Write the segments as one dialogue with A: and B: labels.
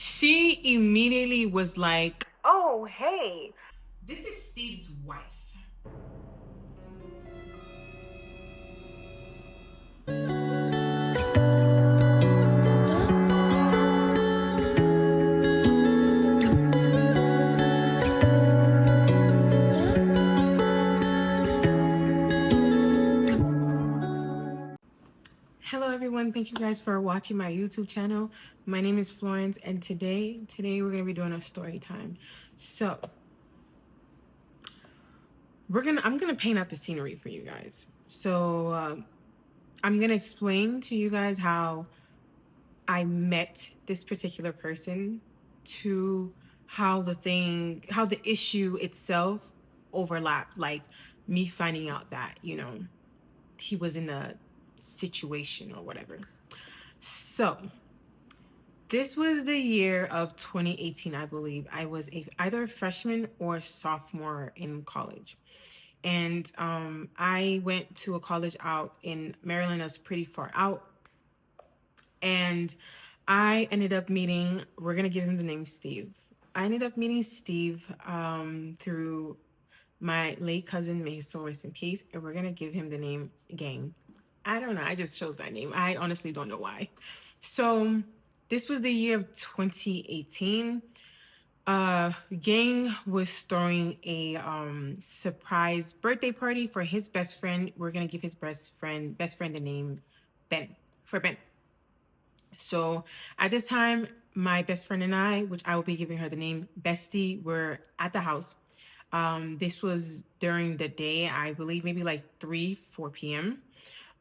A: She immediately was like, "Oh, hey, this is Steve's wife." Hello everyone, thank you guys for watching my YouTube channel. My name is Florence, and today we're gonna be doing a story time. So I'm gonna paint out the scenery for you guys. So I'm gonna explain to you guys how I met this particular person, to how the issue itself overlapped, like me finding out that he was in a situation or whatever. So this was the year of 2018, I believe. I was either a freshman or sophomore in college. And I went to a college out in Maryland that's pretty far out. And I ended up meeting, we're going to give him the name Steve. I ended up meeting Steve through my late cousin, may his soul rest in peace. And we're going to give him the name Gang. I don't know. I just chose that name. I honestly don't know why. So this was the year of 2018. Gang was throwing a surprise birthday party for his best friend. We're gonna give his best friend the name Ben, for Ben. So at this time, my best friend and I, which I will be giving her the name Bestie, were at the house. This was during the day, I believe maybe like 4 p.m.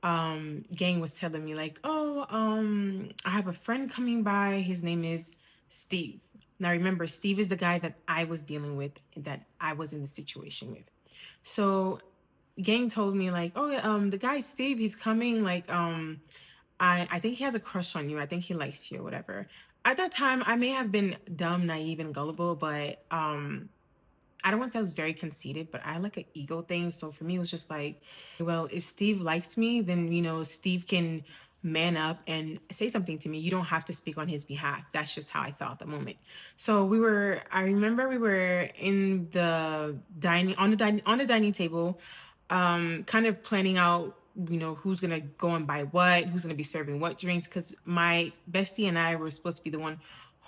A: Gang was telling me like, "Oh, I have a friend coming by. His name is Steve." Now remember, Steve is the guy that I was dealing with, that I was in the situation with. So Gang told me like, "Oh, yeah, the guy Steve, he's coming. Like, I think he has a crush on you. I think he likes you or whatever." At that time, I may have been dumb, naive, and gullible, but I don't want to say I was very conceited, but I had like an ego thing. So for me, it was just like, well, if Steve likes me, then, Steve can man up and say something to me. You don't have to speak on his behalf. That's just how I felt at the moment. So I remember we were in the on the dining table, kind of planning out, who's going to go and buy what, who's going to be serving what drinks. Cause my bestie and I were supposed to be the one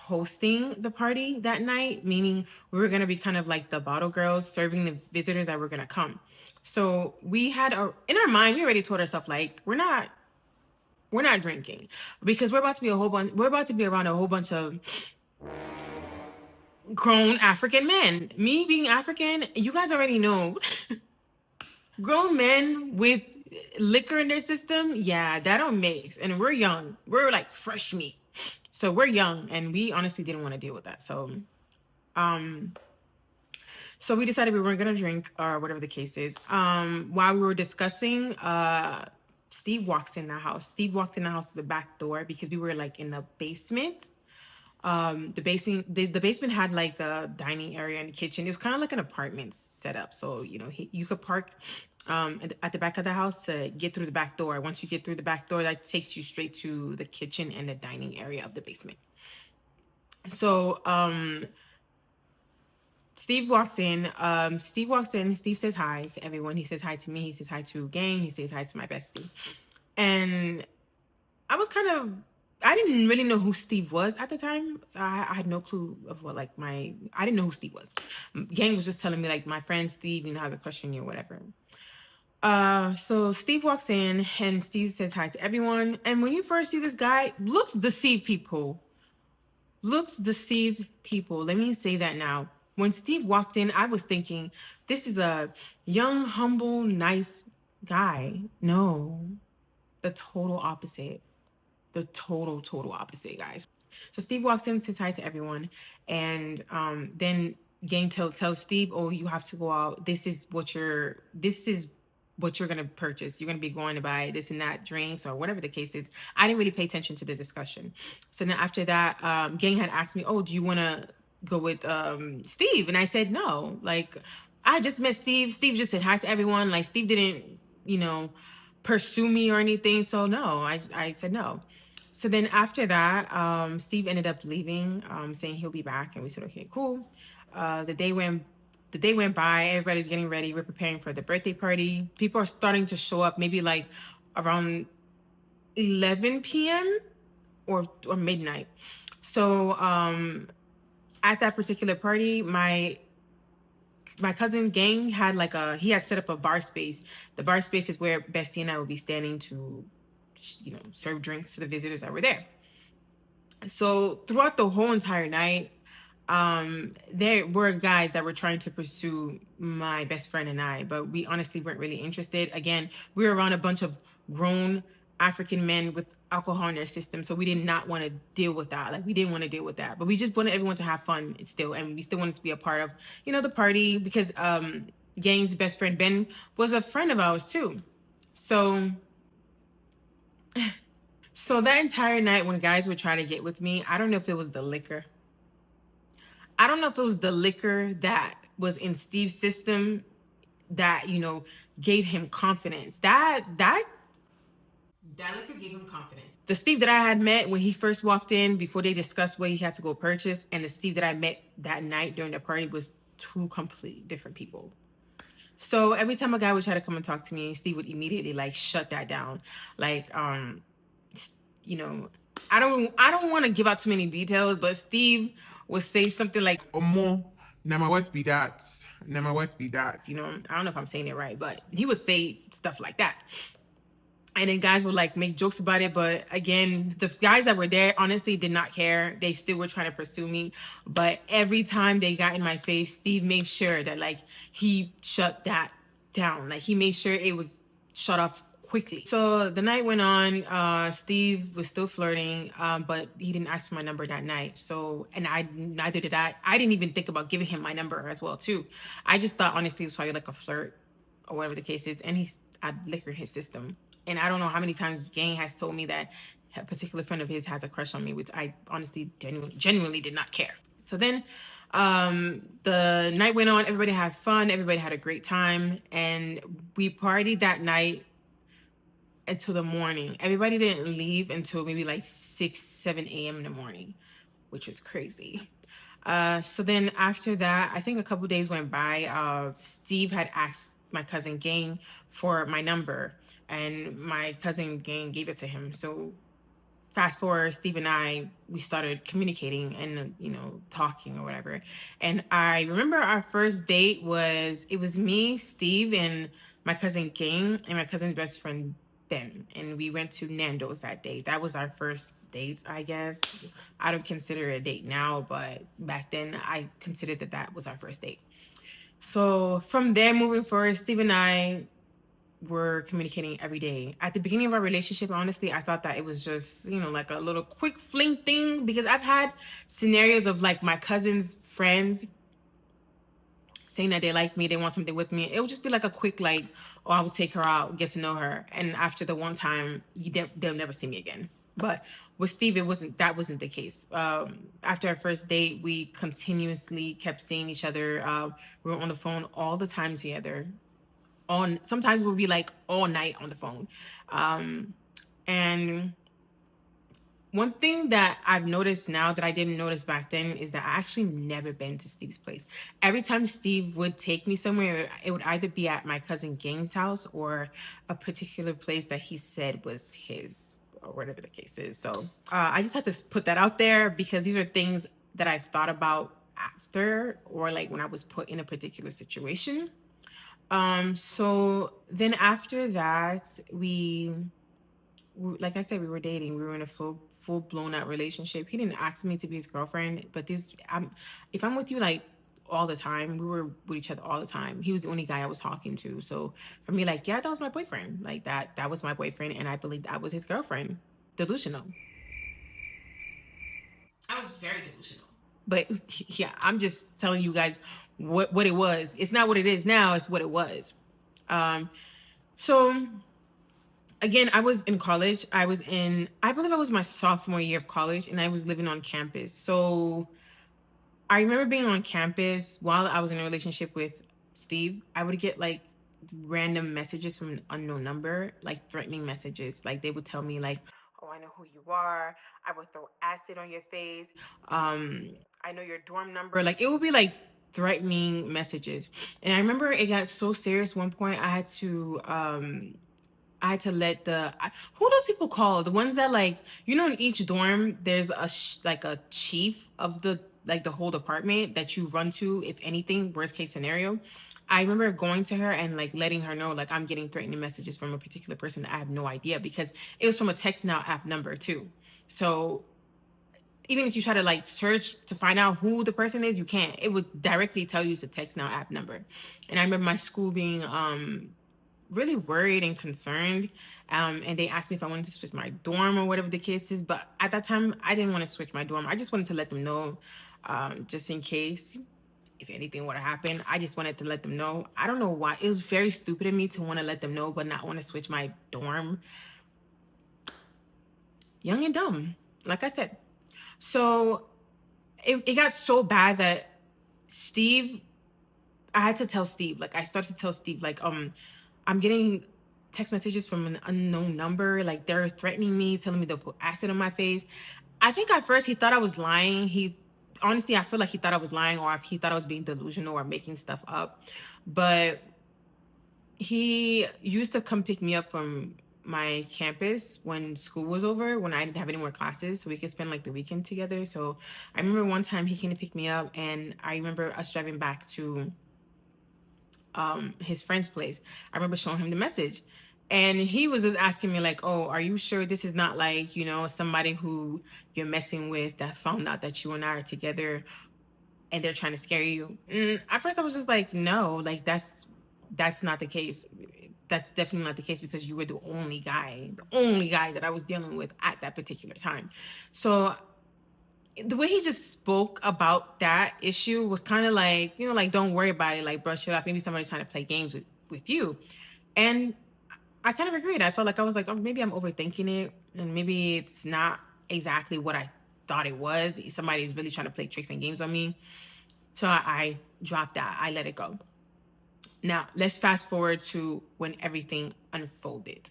A: hosting the party that night, meaning we were going to be kind of like the bottle girls serving the visitors that were going to come. So we had in our mind, we already told ourselves like, we're not drinking because we're about to be around a whole bunch of grown African men. Me being African, you guys already know. Grown men with liquor in their system, yeah, that don't mix. And we're young. We're like fresh meat. So we're young and we honestly didn't want to deal with that. Um so we decided we weren't gonna drink or whatever the case is. While we were discussing, Steve walks in the house. Steve walked in the house to the back door because we were like in the basement. The basement had like a dining area and a kitchen. It was kind of like an apartment setup. So, you could park at the back of the house to get through the back door. Once you get through the back door, that takes you straight to the kitchen and the dining area of the basement. So, Steve walks in. Steve says hi to everyone. He says hi to me. He says hi to Gang. He says hi to my bestie. And I didn't really know who Steve was at the time. So I had no clue of I didn't know who Steve was. Gang was just telling me like, my friend Steve, has a crush on you or whatever. So Steve walks in and Steve says hi to everyone. And when you first see this guy, looks deceive people. Let me say that now. When Steve walked in, I was thinking, this is a young, humble, nice guy. No, the total opposite. The total opposite, guys. So Steve walks in, says hi to everyone, and then Gang tells Steve, "Oh, you have to go out. This is what you're gonna purchase. You're gonna be going to buy this and that drinks or whatever the case is." I didn't really pay attention to the discussion. So then after that, Gang had asked me, "Oh, do you want to go with Steve?" And I said no. Like, I just met Steve. Steve just said hi to everyone. Like, Steve didn't, pursue me or anything. So no, I said no. So then after that, Steve ended up leaving, saying he'll be back, and we said, okay, cool. The day went by. Everybody's getting ready. We're preparing for the birthday party. People are starting to show up, maybe like around 11 p.m. or midnight. So at that particular party, my cousin gang had he had set up a bar space. The bar space is where Bestie and I would be standing to, serve drinks to the visitors that were there. So throughout the whole entire night, there were guys that were trying to pursue my best friend and I, but we honestly weren't really interested. Again, we were around a bunch of grown African men with alcohol in their system, so we did not want to deal with that. Like, we didn't want to deal with that, but we just wanted everyone to have fun still, and we still wanted to be a part of, the party, because Gang's best friend Ben was a friend of ours too. So so that entire night when guys would try to get with me, I don't know if it was the liquor. I don't know if it was the liquor that was in Steve's system that, gave him confidence. That liquor gave him confidence. The Steve that I had met when he first walked in, before they discussed what he had to go purchase, and the Steve that I met that night during the party was two completely different people. So every time a guy would try to come and talk to me, Steve would immediately shut that down. Like, you know, I don't want to give out too many details, but Steve would say something like,
B: Omo, now my wife be that. Now my wife be that.
A: I don't know if I'm saying it right, but he would say stuff like that. And then guys would make jokes about it, but again, the guys that were there honestly did not care. They still were trying to pursue me, but every time they got in my face, Steve made sure that he shut that down. He made sure it was shut off quickly. So the night went on. Steve was still flirting, but he didn't ask for my number that night. So, and neither did I. I didn't even think about giving him my number as well too. I just thought honestly it was probably a flirt or whatever the case is, and he's had liquor in his system. And I don't know how many times Gang has told me that a particular friend of his has a crush on me, which I honestly genuinely did not care. So then the night went on. Everybody had fun. Everybody had a great time. And we partied that night until the morning. Everybody didn't leave until maybe 6, 7 a.m. in the morning, which was crazy. So then after that, I think a couple days went by. Steve had asked my cousin Gang for my number, and my cousin Gang gave it to him. So fast forward, Steve and we started communicating and, talking or whatever. And I remember our first date it was me, Steve, and my cousin Gang, and my cousin's best friend Ben. And we went to Nando's that day. That was our first date, I guess. I don't consider it a date now, but back then I considered that was our first date. So from there, moving forward, Steve and I were communicating every day. At the beginning of our relationship, honestly, I thought that it was just, a little quick fling thing, because I've had scenarios of my cousin's friends saying that they like me, they want something with me. It would just be a quick oh, I would take her out, get to know her, and after the one time, they'll never see me again. But with Steve, that wasn't the case. After our first date, we continuously kept seeing each other. We were on the phone all the time together. Sometimes we'll be all night on the phone. And one thing that I've noticed now that I didn't notice back then is that I actually never been to Steve's place. Every time Steve would take me somewhere, it would either be at my cousin Gang's house or a particular place that he said was his, or whatever the case is. So I just had to put that out there, because these are things that I've thought about after, or when I was put in a particular situation. So then after that, like I said, we were dating. We were in a full blown out relationship. He didn't ask me to be his girlfriend, but if I'm with you all the time, we were with each other all the time. He was the only guy I was talking to. So for me, yeah, that was my boyfriend. That was my boyfriend, and I believed I was his girlfriend. Delusional. I was very delusional. But yeah, I'm just telling you guys what it was. It's not what it is now, it's what it was. So again, I was in college. I believe I was my sophomore year of college, and I was living on campus. So I remember being on campus while I was in a relationship with Steve. I would get random messages from an unknown number, threatening messages. They would tell me oh, oh, I know who you are. I will throw acid on your face. I know your dorm number. Like, it would be like threatening messages. And I remember it got so serious one point. I had to let who those people call the ones that, like, in each dorm there's like a chief of the whole department that you run to if anything, worst case scenario. I remember going to her and like letting her know, like, I'm getting threatening messages from a particular person that I have no idea, because it was from a text now app number too. So even if you try to like search to find out who the person is, you can't. It would directly tell you it's a text now app number. And I remember my school being really worried and concerned. And they asked me if I wanted to switch my dorm or whatever the case is. But at that time, I didn't want to switch my dorm. I just wanted to let them know, just in case, if anything would have happened. I just wanted to let them know. I don't know why. It was very stupid of me to want to let them know, but not want to switch my dorm. Young and dumb, like I said. So it got so bad that Steve, I had to tell Steve, like, I started to tell Steve, like, I'm getting text messages from an unknown number. Like, they're threatening me, telling me they'll put acid on my face. I think at first he thought I was lying. Honestly, I feel like he thought I was lying, or if he thought I was being delusional or making stuff up. But he used to come pick me up from my campus when school was over, when I didn't have any more classes, so we could spend like the weekend together. So I remember one time he came to pick me up, and I remember us driving back to his friend's place. I remember showing him the message, and he was just asking me like, "Oh, are you sure this is not like, somebody who you're messing with that found out that you and I are together and they're trying to scare you?" At first I was just like, "No, like, that's not the case. That's definitely not the case, because you were the only guy that I was dealing with at that particular time." So the way he just spoke about that issue was kind of like, like, don't worry about it, like, brush it off. Maybe somebody's trying to play games with you. And I kind of agreed. I felt like I was like, oh, maybe I'm overthinking it, and maybe it's not exactly what I thought it was. Somebody's really trying to play tricks and games on me. So I dropped that. I let it go. Now, let's fast forward to when everything unfolded.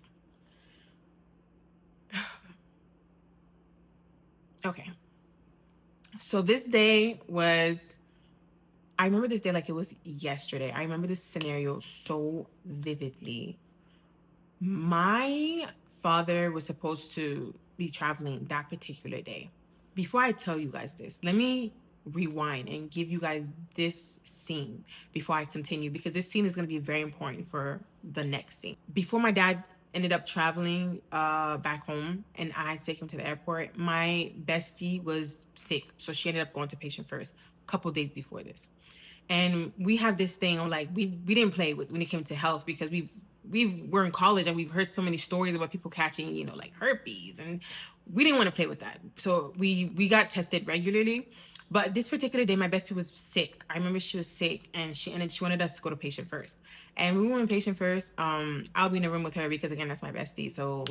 A: Okay. So this day was, I remember this day like it was yesterday. I remember this scenario so vividly. My father was supposed to be traveling that particular day. Before I tell you guys this, let me rewind and give you guys this scene before I continue, because this scene is going to be very important for the next scene. Before my dad ended up traveling back home and I had to take him to the airport, my bestie was sick. So she ended up going to patient first a couple days before this. And we have this thing on, like, we didn't play with when it came to health, because we're in college and we've heard so many stories about people catching, like, herpes, and we didn't want to play with that. So we got tested regularly. But this particular day, my bestie was sick. I remember she was sick, and she wanted us to go to patient first. And we went to patient first. I'll be in the room with her because, again, that's my bestie. So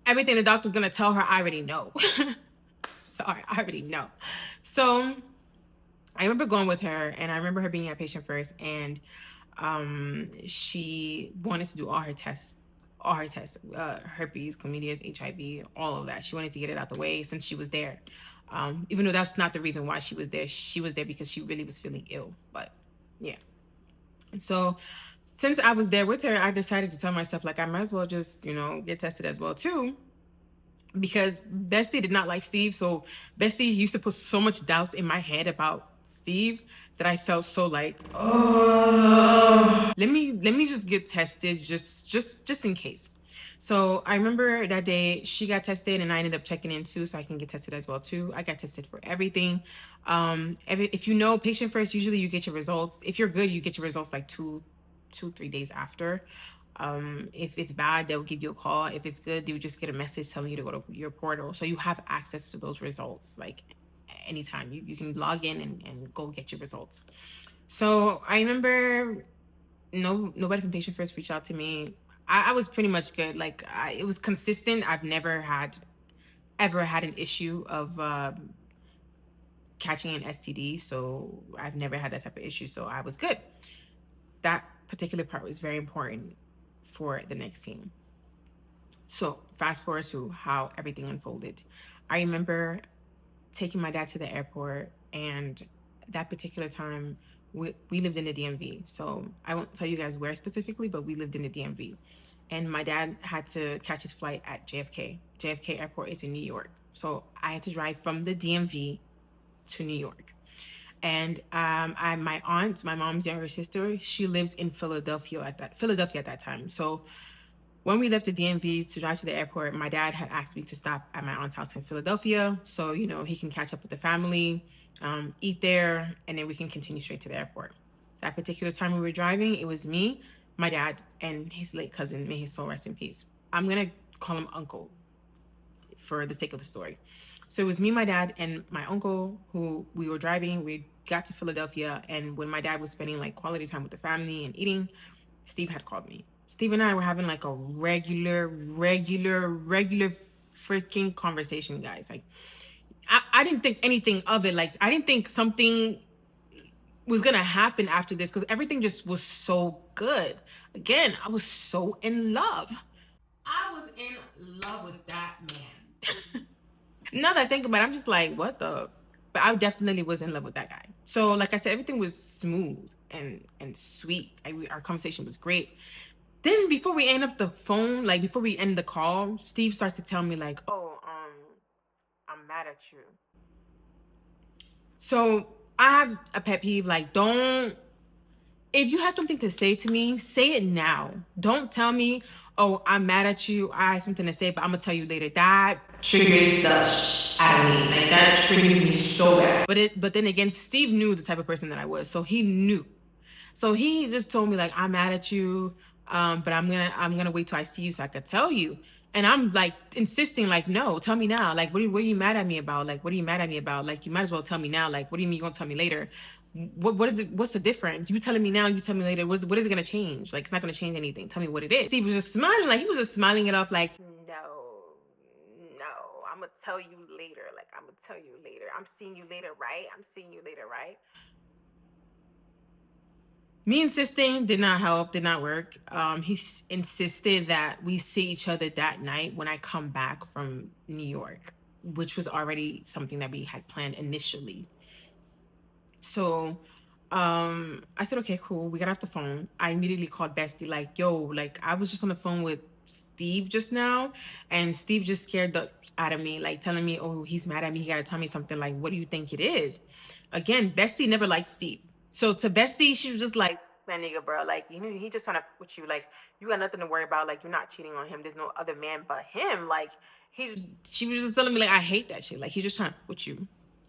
A: everything the doctor's gonna tell her, I already know. Sorry, I already know. So I remember going with her, and I remember her being at patient first, and she wanted to do all her tests, herpes, chlamydia, HIV, all of that. She wanted to get it out the way since she was there. Even though that's not the reason why she was there. She was there because she really was feeling ill. But yeah. So since I was there with her, I decided to tell myself, like, I might as well just, get tested as well too. Because Bestie did not like Steve. So Bestie used to put so much doubts in my head about Steve that I felt so like, oh, let me just get tested, just in case. So I remember that day she got tested, and I ended up checking in too, so I can get tested as well too. I got tested for everything. If you know, patient first, usually you get your results. If you're good, you get your results like 3 days after. If it's bad, they'll give you a call. If it's good, you just get a message telling you to go to your portal. So you have access to those results like anytime. You can log in and go get your results. So I remember nobody from Patient First reached out to me. I was pretty much good. Like, it was consistent. I've never ever had an issue of catching an STD. So I've never had that type of issue. So I was good. That particular part was very important for the next scene. So fast forward to how everything unfolded. I remember taking my dad to the airport, and that particular time we lived in the DMV. So I won't tell you guys where specifically, but we lived in the DMV. And my dad had to catch his flight at JFK. JFK Airport is in New York. So I had to drive from the DMV to New York. And my aunt, my mom's younger sister, she lived in Philadelphia at that time. So when we left the DMV to drive to the airport, my dad had asked me to stop at my aunt's house in Philadelphia, so he can catch up with the family, eat there, and then we can continue straight to the airport. That particular time we were driving, it was me, my dad, and his late cousin. May his soul rest in peace. I'm gonna call him Uncle for the sake of the story. So it was me, my dad, and my uncle who we were driving. We got to Philadelphia, and when my dad was spending like quality time with the family and eating, Steve had called me. Steve and I were having like a regular freaking conversation, guys. Like, I didn't think anything of it. Like, I didn't think something was gonna happen after this because everything just was so good. Again, I was so in love. I was in love with that man. Now that I think about it, I'm just like, what the? But I definitely was in love with that guy. So, like I said, everything was smooth and sweet. Our conversation was great. Then before we end up the phone, like before we end the call, Steve starts to tell me like, "Oh, I'm mad at you." So I have a pet peeve. Like, don't if you have something to say to me, say it now. Don't tell me, "Oh, I'm mad at you. I have something to say, but I'm gonna tell you later." That triggers the out of me. Like that triggers me so bad. But then again, Steve knew the type of person that I was, so he knew. So he just told me like, "I'm mad at you, but I'm gonna wait till I see you so I could tell you." And I'm like insisting, like, "No, tell me now. Like, what are you mad at me about? Like, what are you mad at me about? Like, you might as well tell me now. Like, what do you mean you gonna tell me later? What is it? What's the difference? You telling me now, you tell me later. What is it gonna change? Like, it's not gonna change anything. Tell me what it is." Steve was just smiling, like he was just smiling it off, like, no, I'm gonna tell you later. Like, I'm gonna tell you later. I'm seeing you later, right? I'm seeing you later, right? Me insisting did not help, did not work. Insisted that we see each other that night when I come back from New York, which was already something that we had planned initially. So I said, okay, cool. We got off the phone. I immediately called Bestie, like, yo, like I was just on the phone with Steve just now, and Steve just scared the out of me, like telling me, oh, he's mad at me. He gotta tell me something. Like, what do you think it is? Again, Bestie never liked Steve. So to Bestie, she was just like, that nigga, bro, like, he just trying to put you, like, you got nothing to worry about. Like, you're not cheating on him. There's no other man but him. Like, she was just telling me, like, I hate that shit. Like, he's just trying to put you.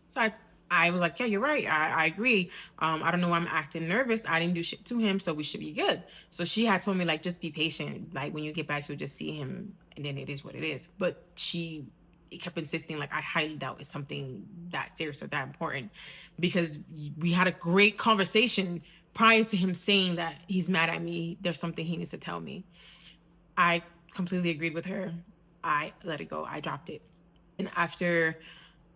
A: So I was like, yeah, you're right. I agree. I don't know why I'm acting nervous. I didn't do shit to him, so we should be good. So she had told me, like, just be patient. Like, when you get back, you'll just see him, and then it is what it is. But she kept insisting, like, I highly doubt it's something that serious or that important, because we had a great conversation prior to him saying that he's mad at me. There's something he needs to tell me. I completely agreed with her. I let it go. I dropped it. And after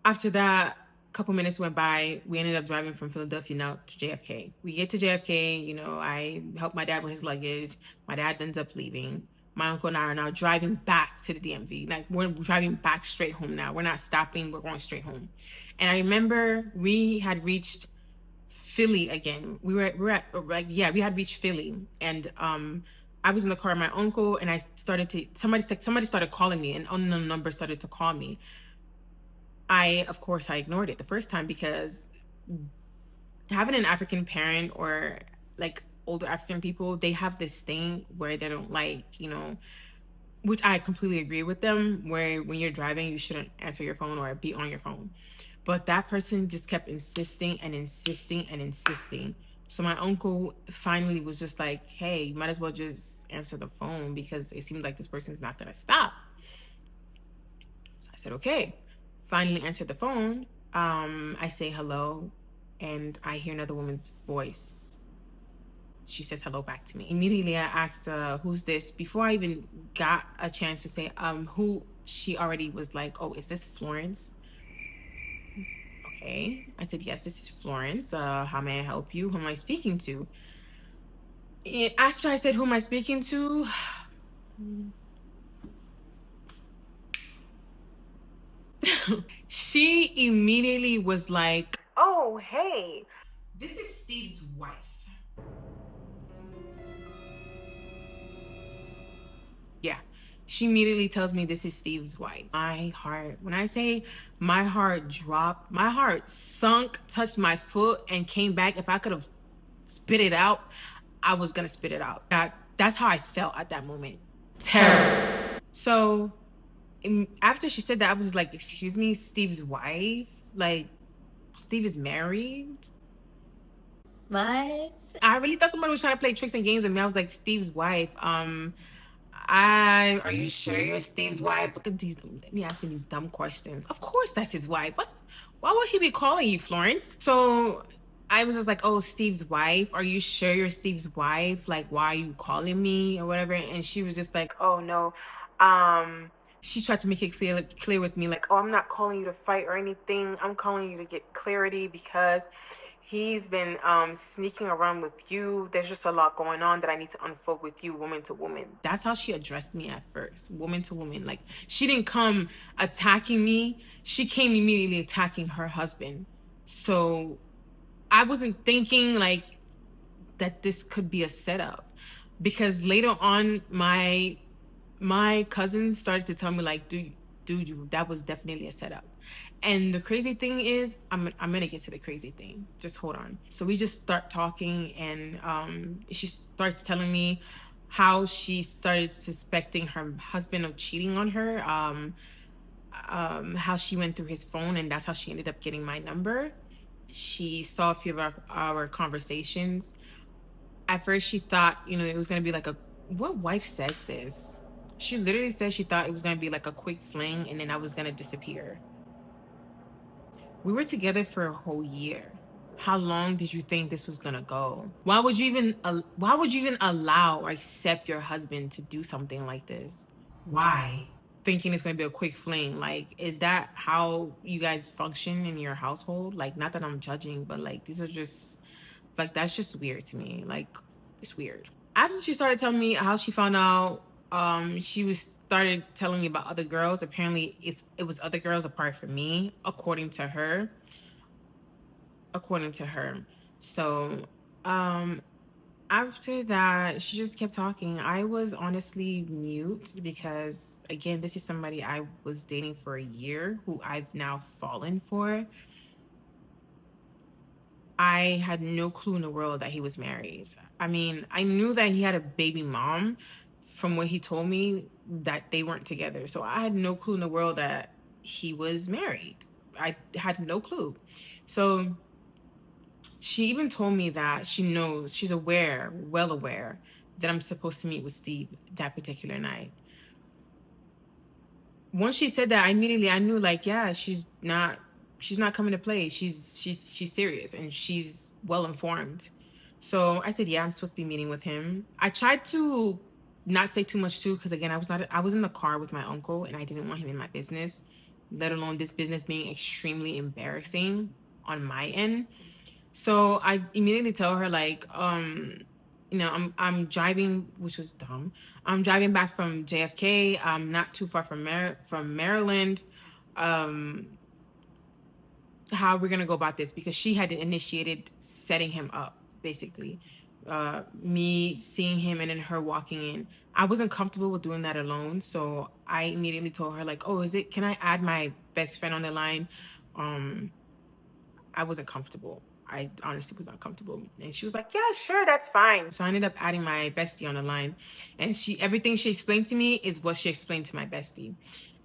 A: that, a couple minutes went by. We ended up driving from Philadelphia now to JFK. We get to JFK. I help my dad with his luggage. My dad ends up leaving. My uncle and I are now driving back to the DMV. Like, we're driving back straight home now. We're not stopping. We're going straight home. And I remember we had reached Philly again. We were at, like, yeah, we had reached Philly, and I was in the car with my uncle, and I started to somebody started calling me, an unknown number started to call me. Of course, I ignored it the first time, because having an African parent, or like older African people, they have this thing where they don't like, which I completely agree with them, where when you're driving, you shouldn't answer your phone or be on your phone. But that person just kept insisting and insisting and insisting. So my uncle finally was just like, hey, you might as well just answer the phone, because it seems like this person's not going to stop. So I said, okay. Finally answered the phone. I say hello, and I hear another woman's voice. She says hello back to me. Immediately I asked, who's this? Before I even got a chance to say who, she already was like, oh, is this Florence? Okay. I said, yes, this is Florence. How may I help you? Who am I speaking to? And after I said, who am I speaking to? She immediately was like, "Oh, hey, this is Steve's wife." Yeah. She immediately tells me this is Steve's wife. My heart, when I say my heart dropped, my heart sunk, touched my foot, and came back. If I could have spit it out, I was gonna spit it out. That's how I felt at that moment. Terror. So after she said that, I was like, "Excuse me, Steve's wife? Like, Steve is married?"
C: What?
A: I really thought somebody was trying to play tricks and games with me. I was like, "Steve's wife. Are you sure you're Steve's wife?" Look at these, me asking these dumb questions. Of course that's his wife. What? Why would he be calling you, Florence? So I was just like, "Oh, Steve's wife. Are you sure you're Steve's wife? Like, why are you calling me or whatever?" And she was just like, "Oh no." Um, she tried to make it clear with me, like, "Oh, I'm not calling you to fight or anything. I'm calling you to get clarity because he's been sneaking around with you. There's just a lot going on that I need to unfold with you, woman to woman." That's how she addressed me at first, woman to woman. Like, she didn't come attacking me, she came immediately attacking her husband. So I wasn't thinking like that this could be a setup, because later on my cousins started to tell me like, dude, you, that was definitely a setup. And the crazy thing is, I'm gonna get to the crazy thing. Just hold on. So we just start talking, and she starts telling me how she started suspecting her husband of cheating on her. How she went through his phone, and that's how she ended up getting my number. She saw a few of our conversations. At first, she thought, it was gonna be like a, what wife says this? She literally said she thought it was gonna be like a quick fling, and then I was gonna disappear. We were together for a whole year. How long did you think this was gonna go? Why would you even allow or accept your husband to do something like this? Why? Thinking it's gonna be a quick fling. Like, is that how you guys function in your household? Like, not that I'm judging, but like, these are just, like, that's just weird to me. Like, it's weird. After she started telling me how she found out, she was started telling me about other girls. Apparently, it was other girls apart from me, according to her. According to her. So, after that, she just kept talking. I was honestly mute because, again, this is somebody I was dating for a year who I've now fallen for. I had no clue in the world that he was married. I mean, I knew that he had a baby mom from what he told me, that they weren't together. So I had no clue in the world that he was married. I had no clue. So she even told me that she's aware, well aware, that I'm supposed to meet with Steve that particular night. Once she said that, I knew, like, yeah, she's not coming to play. She's serious, and she's well informed. So I said, yeah, I'm supposed to be meeting with him. I tried to not say too much too, because again, I was in the car with my uncle, and I didn't want him in my business, let alone this business being extremely embarrassing on my end. So I immediately tell her, like, I'm driving, which was dumb. I'm driving back from JFK. I'm not too far from Maryland. Um, how we're gonna go about this, because she had initiated setting him up, basically. Me seeing him and then her walking in. I wasn't comfortable with doing that alone, so I immediately told her, like, "Oh, can I add my best friend on the line?" Um, I wasn't comfortable. I honestly was not comfortable. And she was like, "Yeah, sure, that's fine." So I ended up adding my bestie on the line. And everything she explained to me is what she explained to my bestie.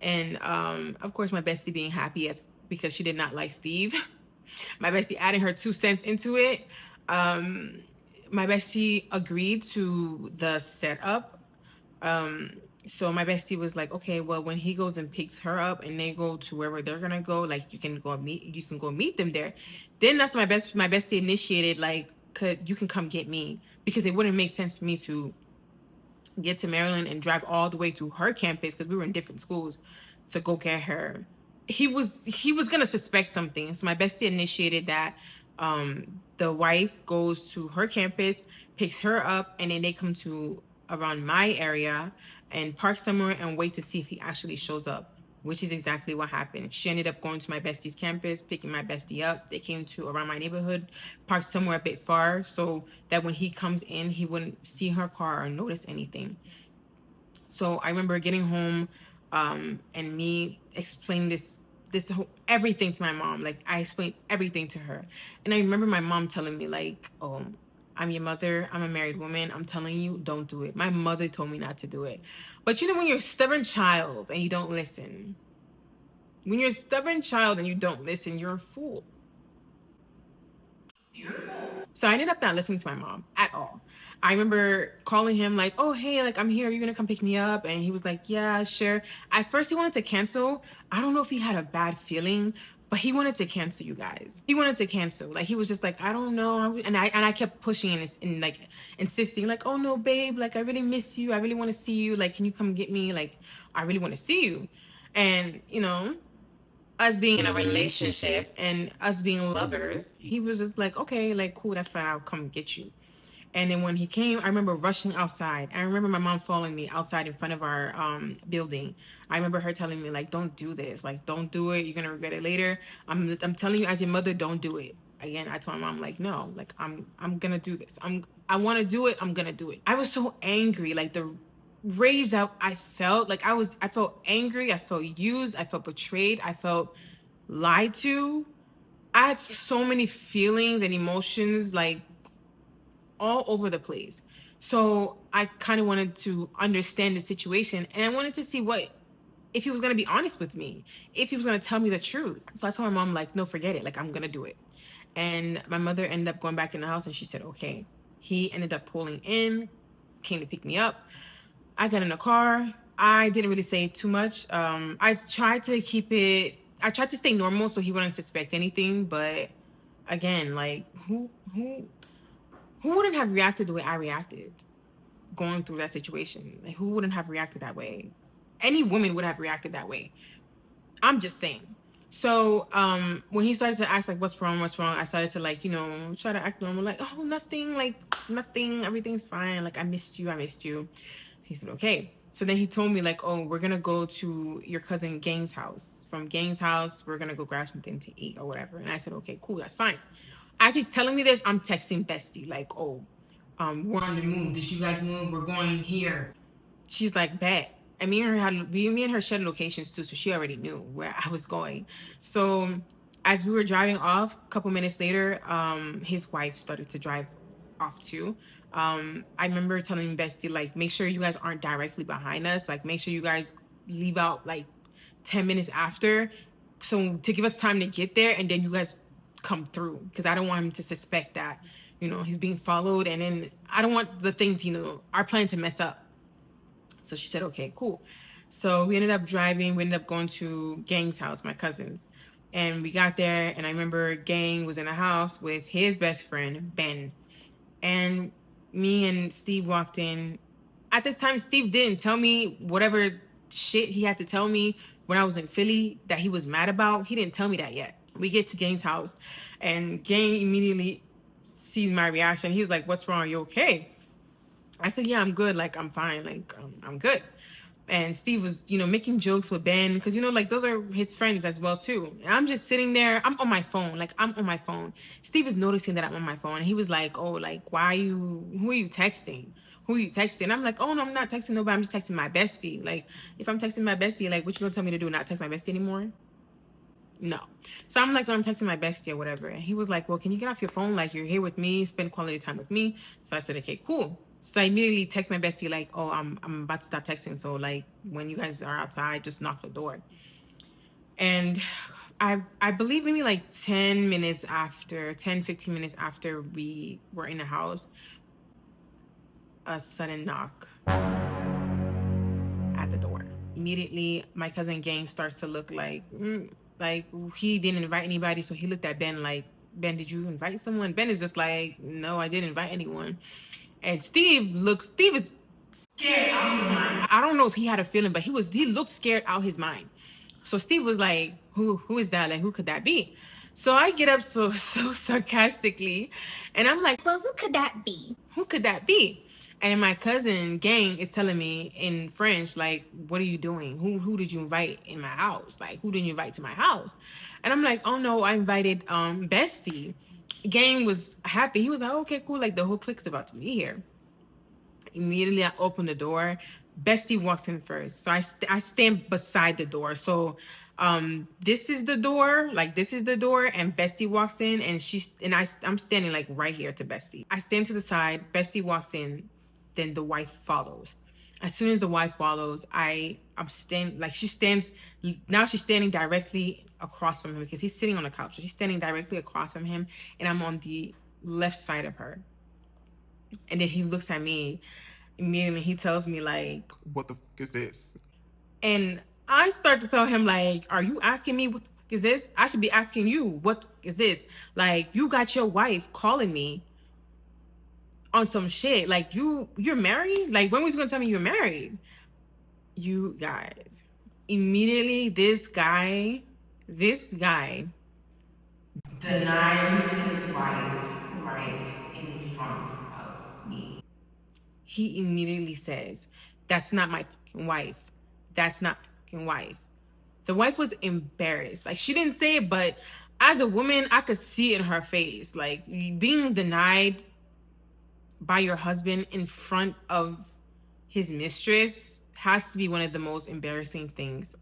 A: And of course, my bestie being happy because she did not like Steve. My bestie adding her 2 cents into it. Um, my bestie agreed to the setup. um so my bestie was like, "Okay, well, when he goes and picks her up and they go to wherever they're gonna go, like, you can go meet them there." Then that's my bestie initiated, like, you can come get me, because it wouldn't make sense for me to get to Maryland and drive all the way to her campus, because we were in different schools, to go get her. He was gonna suspect something, so my bestie initiated that. The wife goes to her campus, picks her up, and then they come to around my area and park somewhere and wait to see if he actually shows up. which is exactly what happened. She ended up going to my bestie's campus, picking my bestie up. They came to around my neighborhood, parked somewhere a bit far so that when he comes in, he wouldn't see her car or notice anything. So I remember getting home, and me explaining this whole, everything to my mom. Like I explained everything to her, and I remember my mom telling me like, "Oh, I'm your mother. I'm a married woman. I'm telling you, don't do it." My mother told me not to do it, but you know when you're a stubborn child and you don't listen. When you're a stubborn child and you don't listen, you're a fool. So I ended up not listening to my mom at all. I remember calling him like, "Oh, hey, like I'm here. You're gonna come pick me up?" And he was like, "Yeah, sure." At first, he wanted to cancel. I don't know if he had a bad feeling, but he wanted to cancel, you guys. He wanted to cancel. Like he was just like, "I don't know," and I kept pushing and like insisting, like, "Oh no, babe, like I really miss you. I really want to see you. Like, can you come get me? Like, I really want to see you." And us being in a relationship and us being lovers, he was just like, okay, like cool, that's fine, I'll come get you. And then when he came, I remember rushing outside. I remember my mom following me outside in front of our building. I remember her telling me like, "Don't do this. Like, don't do it. You're gonna regret it later. I'm telling you as your mother, don't do it." Again, I told my mom like, "No, like I'm gonna do this. I want to do it. I'm gonna do it." I was so angry, like the rage that I felt, like I felt angry. I felt used. I felt betrayed. I felt lied to. I had so many feelings and emotions, like all over the place. So I kind of wanted to understand the situation, and I wanted to see what if he was gonna be honest with me, if he was gonna tell me the truth. So I told my mom like, "No, forget it. Like I'm gonna do it." And my mother ended up going back in the house, and she said, "Okay." He ended up pulling in, came to pick me up. I got in the car. I didn't really say too much. I tried to keep it. I tried to stay normal so he wouldn't suspect anything. But again, like who wouldn't have reacted the way I reacted going through that situation? Like who wouldn't have reacted that way? Any woman would have reacted that way. I'm just saying. So when he started to ask like what's wrong, I started to like, try to act normal, like, "Oh, nothing, like nothing, everything's fine. Like I missed you." He said, "Okay." So then he told me like, "Oh, we're gonna go to your cousin Gang's house. From Gang's house, we're gonna go grab something to eat or whatever." And I said, "Okay, cool, that's fine." As he's telling me this, I'm texting Bestie like, "Oh, we're on the move. Did you guys move? We're going here." She's like, "Bet." And me and her shared locations too, so she already knew where I was going. So as we were driving off, a couple minutes later, his wife started to drive off too. I remember telling Bestie like, "Make sure you guys aren't directly behind us. Like, make sure you guys leave out like 10 minutes after, so to give us time to get there, and then you guys come through, because I don't want him to suspect that he's being followed, and then I don't want the things our plan to mess up." So she said, "Okay, cool." So we ended up driving. We ended up going to Gang's house, my cousin's. And we got there, and I remember Gang was in a house with his best friend, Ben. And me and Steve walked in. At this time, Steve didn't tell me whatever shit he had to tell me when I was in Philly that he was mad about. He didn't tell me that yet. We get to Gang's house, and Gang immediately sees my reaction. He was like, "What's wrong? You okay?" I said, "Yeah, I'm good. Like, I'm fine. Like, I'm good." And Steve was, making jokes with Ben because, like those are his friends as well too. And I'm just sitting there. I'm on my phone. Like, I'm on my phone. Steve is noticing that I'm on my phone. And he was like, "Oh, like, who are you texting? Who are you texting?" And I'm like, "Oh, no, I'm not texting nobody. I'm just texting my bestie. Like, if I'm texting my bestie, like, what you gonna tell me to do? Not text my bestie anymore?" No. So I'm like, I'm texting my bestie or whatever. And he was like, "Well, can you get off your phone? Like, you're here with me, spend quality time with me." So I said, "Okay, cool." So I immediately text my bestie, like, "Oh, I'm about to stop texting. So, like, when you guys are outside, just knock the door." And I believe maybe like 15 minutes after we were in the house, a sudden knock at the door. Immediately, my cousin Gang starts to look like he didn't invite anybody. So he looked at Ben like, "Ben, did you invite someone?" Ben is just like, "No, I didn't invite anyone." And Steve is scared out his mind. I don't know if he had a feeling, but he looked scared out his mind. So Steve was like, who is that? Like, who could that be?" So I get up so sarcastically, and I'm like, "Well, who could that be? Who could that be?" And then my cousin gang is telling me in French, like, what are you doing? Who did you invite in my house? Like, who did you invite to my house? And I'm like, oh no, I invited Bestie. Gang was happy. He was like, okay, cool. Like the whole clique's about to be here. Immediately I open the door. Bestie walks in first. So I stand beside the door. So this is the door, like this is the door, and Bestie walks in, and I'm standing like right here to Bestie. I stand to the side, Bestie walks in, then the wife follows. As soon as the wife follows, I'm standing like she stands now she's standing directly across from him because he's sitting on the couch. So she's standing directly across from him, and I'm on the left side of her. And then he looks at me immediately. He tells me like,
B: What the fuck is this?
A: and I start to tell him like, are you asking me what the fuck is this? I should be asking you what is this? Like, you got your wife calling me on some shit. Like, you're married? Like, when was you gonna tell me you're married? You guys. Immediately this guy denies his wife right in front of me. He immediately says, that's not my fucking wife. That's not my fucking wife. The wife was embarrassed. Like, she didn't say it, but as a woman, I could see it in her face. Like, being denied by your husband in front of his mistress has to be one of the most embarrassing things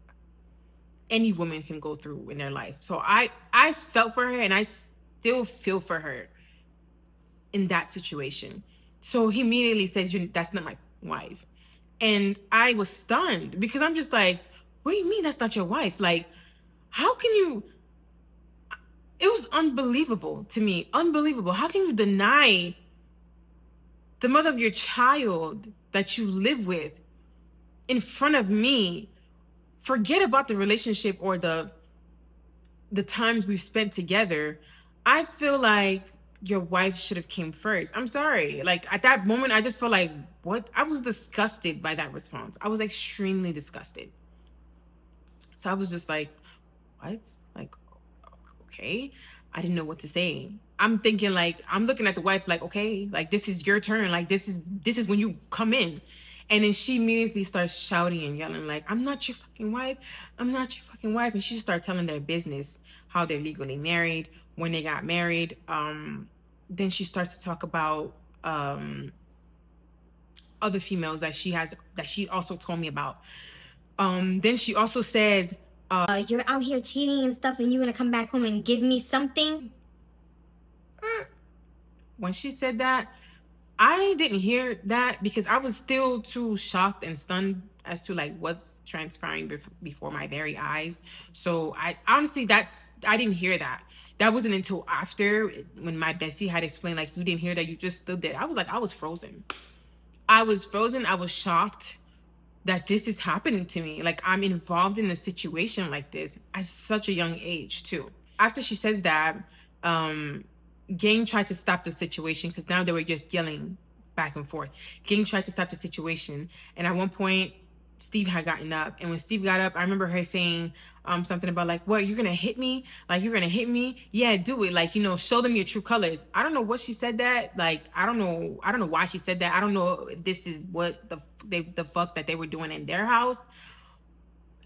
A: any woman can go through in their life. So I felt for her, and I still feel for her in that situation. So he immediately says, that's not my wife. And I was stunned because I'm just like, what do you mean that's not your wife? Like, how can you? It was unbelievable to me. Unbelievable. How can you deny the mother of your child that you live with in front of me? Forget about the relationship or the times we've spent together. I feel like your wife should have came first. I'm sorry. Like, at that moment, I just felt like, what? I was disgusted by that response. I was extremely disgusted. So I was just like, what? Like, okay. I didn't know what to say. I'm thinking like, I'm looking at the wife like, okay, like this is your turn. Like this is when you come in. And then she immediately starts shouting and yelling like, I'm not your fucking wife. I'm not your fucking wife. And she starts telling their business, how they're legally married, when they got married. Then she starts to talk about other females that she also told me about. Then she also says,
C: you're out here cheating and stuff, and you're gonna come back home and give me something?
A: When she said that, I didn't hear that because I was still too shocked and stunned as to like what's transpiring before my very eyes. So I honestly, I didn't hear that. That wasn't until after, when my bestie had explained like, you didn't hear that, you just stood there. I was like, I was frozen. I was frozen. I was shocked that this is happening to me. Like, I'm involved in a situation like this at such a young age too. After she says that, Gang tried to stop the situation because now they were just yelling back and forth. Gang tried to stop the situation, and at one point, Steve had gotten up. And when Steve got up, I remember her saying something about like, "What, you're gonna hit me? Like, you're gonna hit me? Yeah, do it. Like, show them your true colors." I don't know what she said that. Like, I don't know why she said that. I don't know if this is what the fuck that they were doing in their house.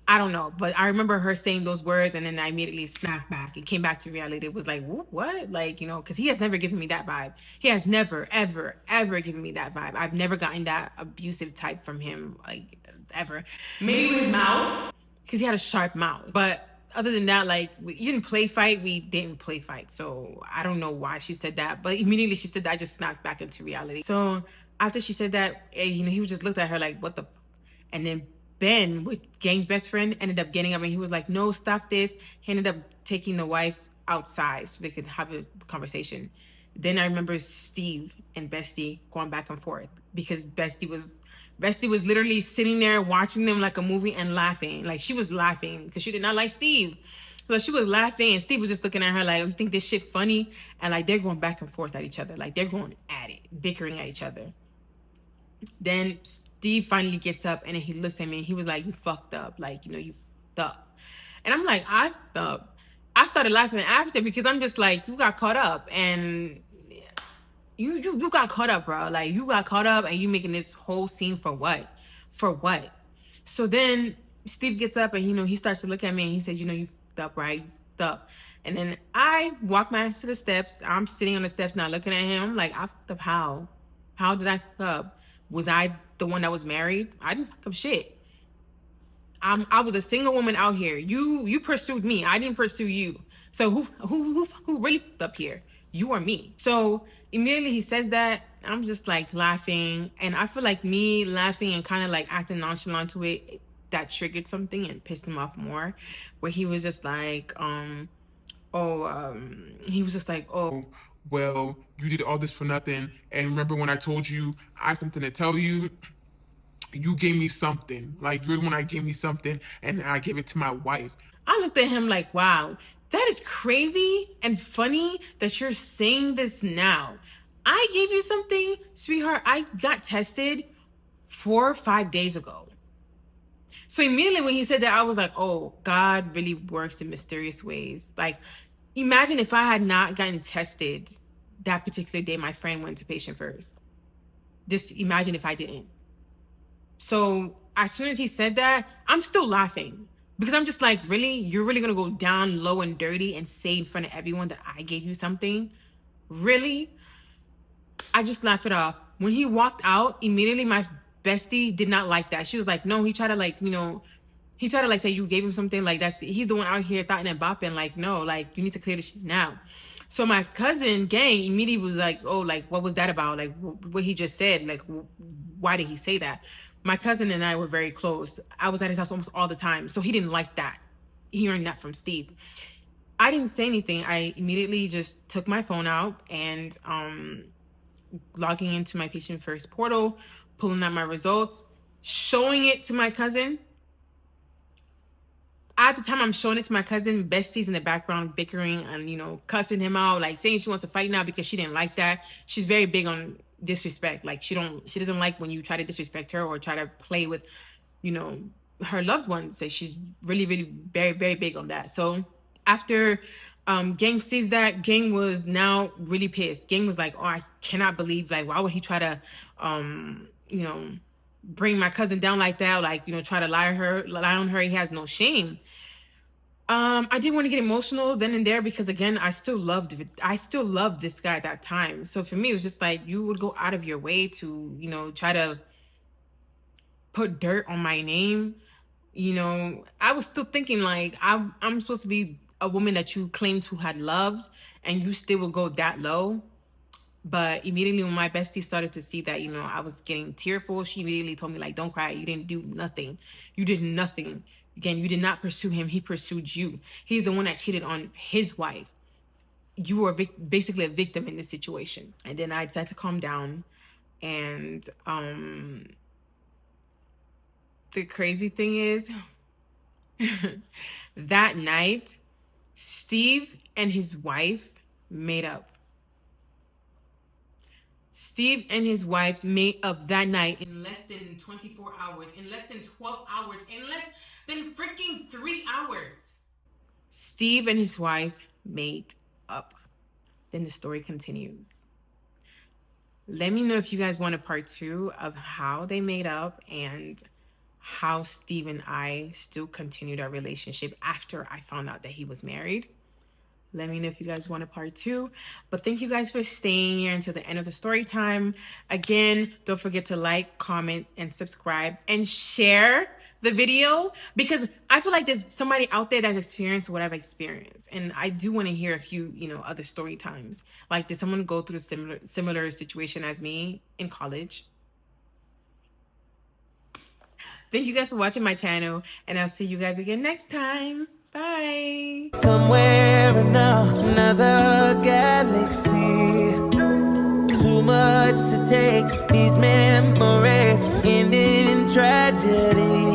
A: I don't know, but I remember her saying those words, and then I immediately snapped back and came back to reality. It was like, what? Like, because he has never given me that vibe. He has never, ever, ever given me that vibe. I've never gotten that abusive type from him, like, ever. Maybe with his mouth, because he had a sharp mouth. But other than that, like, you didn't play fight. We didn't play fight. So I don't know why she said that. But immediately she said that, I just snapped back into reality. So after she said that, he just looked at her like, what the and then Ben, with Gang's best friend, ended up getting up and he was like, no, stop this. He ended up taking the wife outside so they could have a conversation. Then I remember Steve and Bestie going back and forth because Bestie was literally sitting there watching them like a movie and laughing. Like, she was laughing because she did not like Steve. So she was laughing and Steve was just looking at her like, you think this shit funny? And like, they're going back and forth at each other. Like, they're going at it, bickering at each other. Then Steve finally gets up and then he looks at me and he was like, you fucked up. Like, you fucked up. And I'm like, I fucked up. I started laughing after because I'm just like, you got caught up and You got caught up, bro. Like, you got caught up and you making this whole scene for what? For what? So then Steve gets up and, he starts to look at me and he says, you fucked up, right? You fucked up. And then I walk my ass to the steps. I'm sitting on the steps now looking at him. I'm like, I fucked up how? How did I fuck up? Was I the one that was married? I didn't fuck up shit. I was a single woman out here. You pursued me. I didn't pursue you. So who really fucked up here? You or me? So immediately he says that. I'm just like laughing, and I feel like me laughing and kind of like acting nonchalant to it, that triggered something and pissed him off more. Where he was just like, he was just like, oh,
B: Well, you did all this for nothing. And remember when I told you I had something to tell you? You gave me something. Like, you're the one that gave me something, and I gave it to my wife.
A: I looked at him like, wow, that is crazy and funny that you're saying this now. I gave you something, sweetheart. I got tested 4 or 5 days ago. So immediately when he said that, I was like, oh, God really works in mysterious ways. Like, imagine if I had not gotten tested that particular day my friend went to patient first. Just imagine if I didn't. So as soon as he said that, I'm still laughing because I'm just like, really? You're really going to go down low and dirty and say in front of everyone that I gave you something? Really? I just laughed it off. When he walked out, immediately my bestie did not like that. She was like, no, he tried to like, he tried to like say you gave him something, like he's the one out here thought and bopping, like, no, like you need to clear this shit now. So my cousin Gang immediately was like, oh, like what was that about? Like what he just said, like why did he say that? My cousin and I were very close. I was at his house almost all the time. So he didn't like that, hearing that from Steve. I didn't say anything. I immediately just took my phone out and logging into my patient first portal, pulling out my results, showing it to my cousin. At the time I'm showing it to my cousin, Bestie's in the background bickering and, cussing him out, like saying she wants to fight now because she didn't like that. She's very big on disrespect. Like she doesn't like when you try to disrespect her or try to play with, her loved ones. So she's really, really very, very big on that. So after Gang sees that, Gang was now really pissed. Gang was like, oh, I cannot believe, like, why would he try to, bring my cousin down like that? Like, try to lie on her. He has no shame. I didn't want to get emotional then and there because again, I still loved this guy at that time. So for me, it was just like, you would go out of your way to, try to put dirt on my name. I was still thinking like, I'm supposed to be a woman that you claim to had loved and you still will go that low. But immediately when my bestie started to see that, I was getting tearful, she immediately told me like, don't cry. You didn't do nothing. You did nothing. Again, you did not pursue him. He pursued you. He's the one that cheated on his wife. You were basically a victim in this situation. And then I decided to calm down. And the crazy thing is, that night, Steve and his wife made up. Steve and his wife made up that night in less than 24 hours, in less than 12 hours, in less than freaking 3 hours. Steve and his wife made up. Then the story continues. Let me know if you guys want a part 2 of how they made up and how Steve and I still continued our relationship after I found out that he was married. Let me know if you guys want a part 2. But thank you guys for staying here until the end of the story time. Again, don't forget to like, comment, and subscribe, and share the video because I feel like there's somebody out there that's experienced what I've experienced. And I do want to hear a few, other story times. Like, did someone go through a similar situation as me in college? Thank you guys for watching my channel, and I'll see you guys again next time. Bye.
D: Somewhere in another galaxy. Too much to take. These memories end in tragedy.